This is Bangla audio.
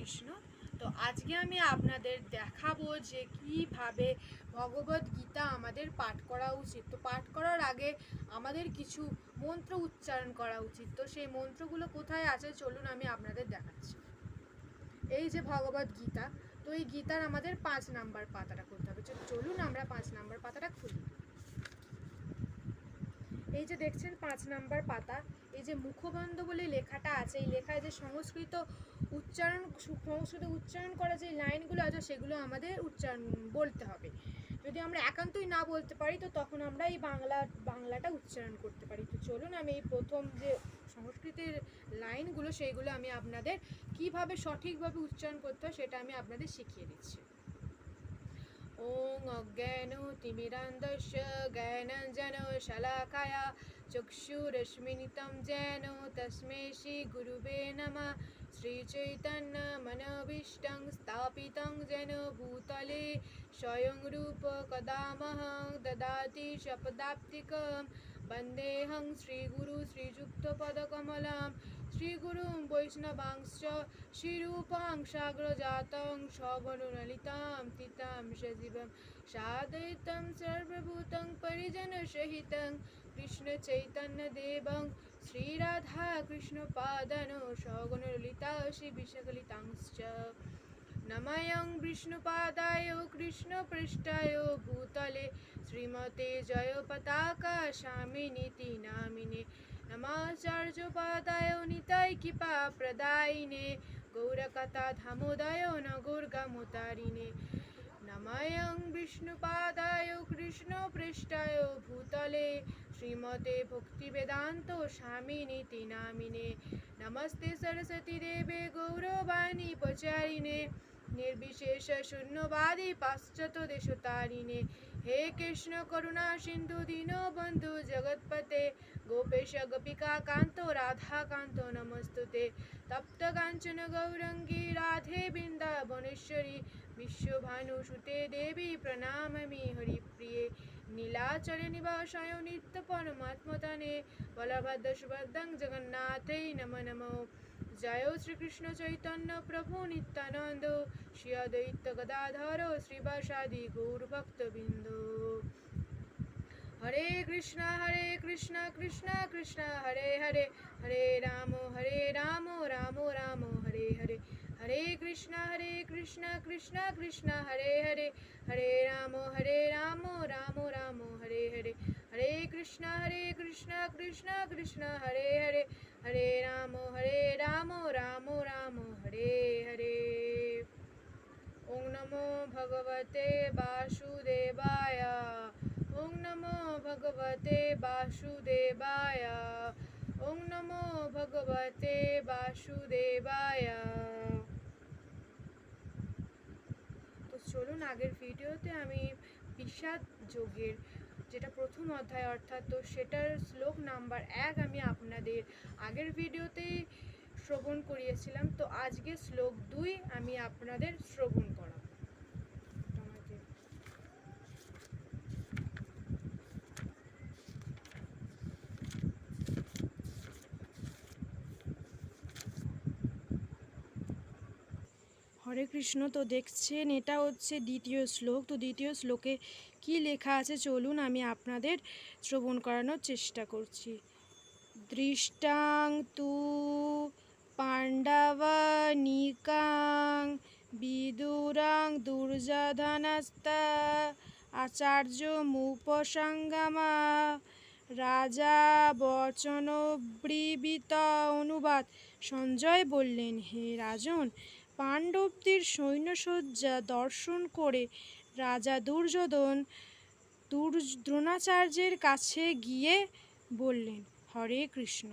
কৃষ্ণ। তো আজকে আমি আপনাদের দেখাবো যে কিভাবে ভগবদ গীতা আমাদের পাঠ করা উচিত। তো পাঠ করার আগে আমাদের কিছু মন্ত্র উচ্চারণ করা উচিত। তো সেই মন্ত্রগুলো কোথায় আছে চলুন আমি আপনাদের দেখাচ্ছি। এই যে ভগবদ গীতা, তো এই গীতার আমাদের 5 নাম্বার পাতাটা খুলতে হবে। চলুন আমরা 5 নাম্বার পাতাটা খুলি। এই যে দেখছেন 5 নাম্বার পাতা, এই যে মুখবন্ধ বলে লেখাটা আছে, এই লেখায় যে সংস্কৃত উচ্চারণ করা যে লাইনগুলো আছে সেগুলো আমাদের বলতে হবে। যদি আমরা একান্তই না বলতে পারি তো তখন আমরা এই বাংলাটা উচ্চারণ করতে পারি। তো চলুন আমি এই প্রথম যে সংস্কৃতের লাইনগুলো সেইগুলো আমি আপনাদের কিভাবে সঠিকভাবে উচ্চারণ করতে হয় সেটা আমি আপনাদের শিখিয়ে দিচ্ছি। ওং অজ্ঞানতিমিরান্ধস্য জ্ঞানাঞ্জনশলাকায়া চক্ষুরশ্মিলিतं येन তস্मै শ্রীগুরুবে নমঃ। শ্রীচৈতন্যমনভীষ্টং স্থাপিतं येन ভূতলে স্বয়ং রূপ কদা মহং দদাতি শপদাপ্তিকং। বন্দেহং শ্রীগুরু শ্রীযুক্তপদকমলং শ্রীগুরুং বৈষ্ণবাংশ্চ শ্রীরূপং সাগ্রজাতং সগণললিতাং তিতাং সজীবং সাদয়িतं সর্বভূतं পরিজনসহিतं কৃষ্ণচৈতন্যদেবং শ্রীরাধা কৃষ্ণপাদান সগণললিতা শ্রীবিশাখালিতাংশ্চ। নমঃ বিষ্ণুপাদায় কৃষ্ণপৃষ্ঠায় ভূতলে শ্রীমতে জয়পতাকা স্বামিনীতি নামিনে। নমাচার্যপাদায় নিতাই কৃপা প্রদায়িনে গৌরকথা ধামোদয় নগরগামতারিণে। নমঃ বিষ্ণুপাদায় কৃষ্ণপৃষ্ঠায় ভূতলে শ্রীমতে ভক্তিবেদান্ত স্বামিনীতি নামিনে। নমস্তে সরস্বতী দেবে গৌরবাণী প্রচারিণে নির্বিশেষ শূন্যবাদী পাশ্চাত্য দেশতারিণে। হে কৃষ্ণ করুণা সিন্ধু দীনবন্ধু জগৎপতে গোপেশ গোপিকা কান্ত রাধাকান্ত নমস্তুতে। তপ্ত কাঞ্চন গৌরঙ্গী রাধে বৃন্দাবনেশ্বরী বিশ্বভানুসুতে দেবী প্রণামামি হরিপ্রিয়ে। নীলাচলে নিবাসায় নিত্য পরমাত্মতনে বলভদ্র সুভদ্রং জগন্নাথৈ নমো নমো। জয় শ্রীকৃষ্ণ চৈতন্য প্রভু নিত্যানন্দ শ্রী অদ্বৈত গদাধর শ্রীবাসাদি গৌরভক্তবৃন্দ। হরে কৃষ্ণ কৃষ্ণ কৃষ্ণ হরে হরে, হরে রাম রাম রাম হরে হরে। হরে কৃষ্ণ কৃষ্ণ কৃষ্ণ হরে হরে, হরে রাম রাম রাম হরে হরে। হরে কৃষ্ণ কৃষ্ণ কৃষ্ণ হরে হরে, হরে রাম রাম রাম হরে হরে। ওং নমো ভগবতে বাসুদেবায়। ওং নমো ভগবতে বাসুদেবায়। ওং নমো ভগবতে বাসুদেবায়। তো চলুন আগের ভিডিওতে আমি বিষাদ যোগের যেটা প্রথম অধ্যায় অর্থাৎ তো সেটার শ্লোক নাম্বার 1 আমি আপনাদের আগের ভিডিওতেই শ্রবণ করিয়েছিলাম। তো আজকে শ্লোক 2 আমি আপনাদের শ্রবণ করাবো। হরে কৃষ্ণ। তো দেখছেন এটা হচ্ছে দ্বিতীয় শ্লোক। তো দ্বিতীয় শ্লোকে কি লেখা আছে চলুন আমি আপনাদের শ্রবণ করানোর চেষ্টা করছি। দৃষ্টাং তু পাণ্ডবানিকাং বিদুরাং দুর্যোধনস্তা আচার্য মুপসঙ্গমা রাজা বচনব্রীবিত। অনুবাদ: সঞ্জয় বললেন, হে রাজন, পাণ্ডবদের সৈন্যসজ্জা দর্শন করে রাজা দুর্যোধন দ্রোণাচার্যের কাছে গিয়ে বললেন, হরে কৃষ্ণ।